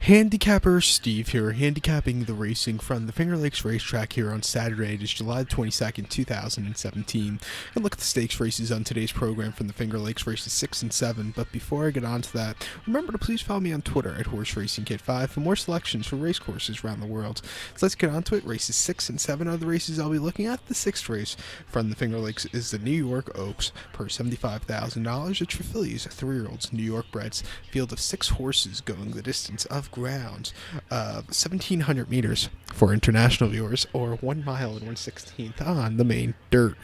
Handicapper Steve here, handicapping the racing from the Finger Lakes Racetrack here on Saturday. It is July 22nd, 2017. And look at the stakes races on today's program from the Finger Lakes races 6 and 7. But before I get on to that, remember to please follow me on Twitter at HorseRacingKid5 for more selections for race courses around the world. So let's get on to it. Races 6 and 7 are the races I'll be looking at. The sixth race from the Finger Lakes is the New York Oaks per $75,000. It's for fillies, 3-year-olds, New York breds, field of 6 horses going the distance of ground, 1,700 meters for international viewers, or 1 mile and 1/16th on the main dirt.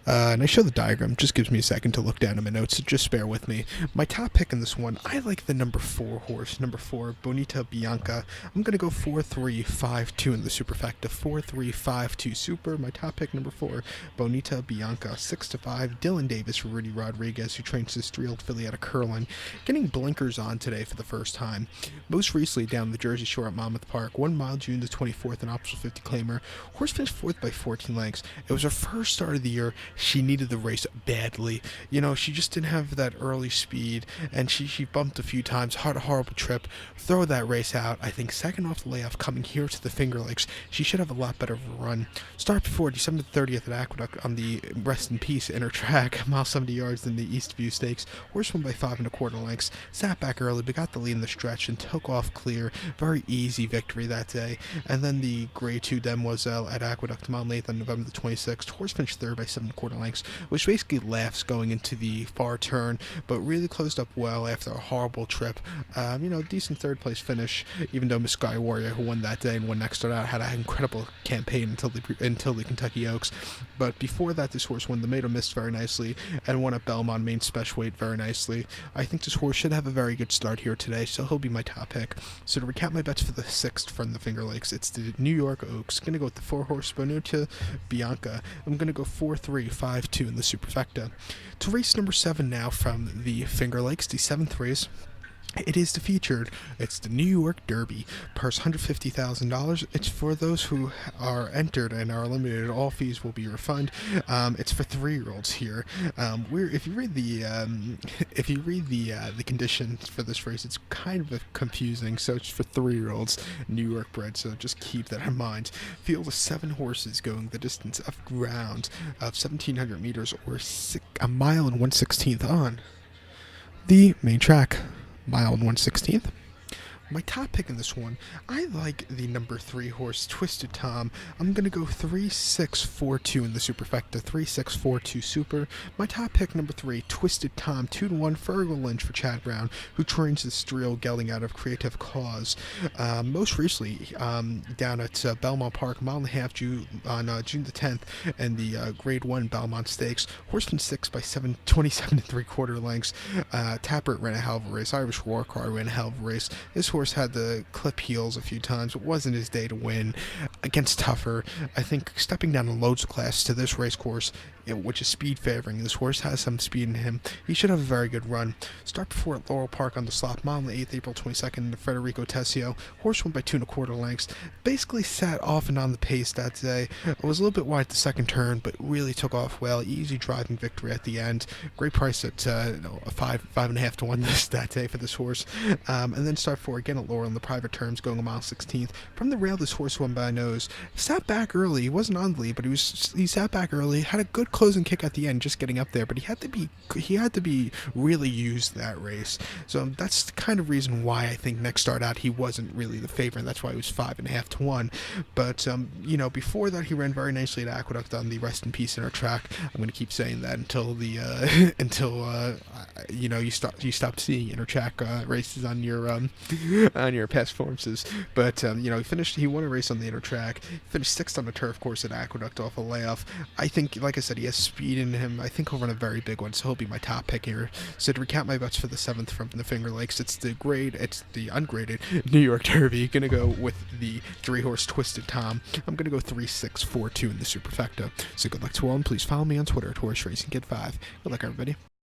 And I show the diagram, just gives me a second to look down at my notes, so just bear with me. My top pick in this one, I like the number 4 horse, number 4, Bonita Bianca. I'm going to go 4-3-5-2 in the superfecta, 4-3-5-2 super. My top pick, number 4, Bonita Bianca, 6-5, Dylan Davis, Rudy Rodriguez, who trains this 3-year-old filly out of Curlin, getting blinkers on today for the first time. Most recently down the Jersey Shore at Monmouth Park, 1 mile, June the 24th, an optional 50 claimer. Horse finished 4th by 14 lengths. It was her first start of the year. She needed the race badly. You know, she just didn't have that early speed, and she bumped a few times. Had a horrible trip. Throw that race out. I think second off the layoff coming here to the Finger Lakes, she should have a lot better of a run. Start before December 30th at Aqueduct on the Rest in Peace inner track, mile 70 yards in the Eastview Stakes. Horse won by 5 1/4 lengths. Sat back early, but got the lead in the stretch and took off clear. Very easy victory that day. And then the Grade 2 Demoiselle at Aqueduct, mile 8th on November the 26th. Horse finished 3rd by 7 1/4 lengths, which basically laughs going into the far turn, but really closed up well after a horrible trip. Decent 3rd place finish, even though Miss Sky Warrior, who won that day and won next start out, had an incredible campaign until the Kentucky Oaks. But before that, this horse won the Maiden Mist very nicely and won at Belmont main special weight very nicely. I think this horse should have a very good start here today, so he'll be my top pick. So to recap my bets for the 6th from the Finger Lakes, it's the New York Oaks. Going to go with the 4 horse Bonita Bianca. I'm going to go 4-3-5-2 in the superfecta. To race number 7 now from the Finger Lakes, the 7th race. It is the featured. It's the New York Derby, purse $150,000. It's for those who are entered and are eliminated. All fees will be refunded. It's for 3-year-olds here. If you read the conditions for this race, it's kind of confusing. So it's for 3-year-olds, New York bred. So just keep that in mind. Field of 7 horses going the distance of ground of 1,700 meters, or 1 mile and 1/16th on the main track. Mile and 1/16th. My top pick in this one, I like the number 3 horse, Twisted Tom. I'm going to go 3-6-4-2 in the superfecta, 3-6-4-2 super. My top pick, number 3, Twisted Tom, 2-1, Fergal Lynch for Chad Brown, who trains the Streel Gelding out of Creative Cause. Most recently, down at Belmont Park, mile and a half on June the 10th, and the Grade 1 Belmont Stakes. Horseman 6 by 27 3/4 lengths. Tappert ran a hell of a race. Irish Warcar ran a hell of a race. This horse had the clip heels a few times. It wasn't his day to win against tougher. I think stepping down in loads of class to this race course, which is speed favoring, this horse has some speed in him. He should have a very good run. Start before at Laurel Park on the slot, mile on the 8th, April 22nd, to Federico Tessio. Horse won by 2 1/4 lengths. Basically sat off and on the pace that day. It was a little bit wide at the second turn, but really took off well. Easy driving victory at the end. Great price at 5.5 to 1 that day for this horse. And then start 4 again at Laurel in the private terms, going a mile 16th. From the rail, this horse won by a nose. Sat back early. He wasn't on the lead, but he sat back early. Had a good closing kick at the end, just getting up there. But he had to be really used that race. So that's the kind of reason why I think next start out he wasn't really the favorite. That's why he was 5.5 to 1. But before that he ran very nicely at Aqueduct on the Rest in Peace inner track. I'm going to keep saying that until you stop seeing inner track races on your past performances. But he won a race on the inner track, finished 6th on the turf course at Aqueduct off a layoff. I think, like I said, he has speed in him. I think he'll run a very big one, so he'll be my top pick here. So to recap my bets for the 7th from the Finger Lakes, it's the ungraded New York Derby. Gonna go with the 3 horse Twisted Tom. I'm gonna go 3-6-4-2 in the superfecta. So good luck to all, and please follow me on Twitter at HorseRacingKid5. Good luck, everybody.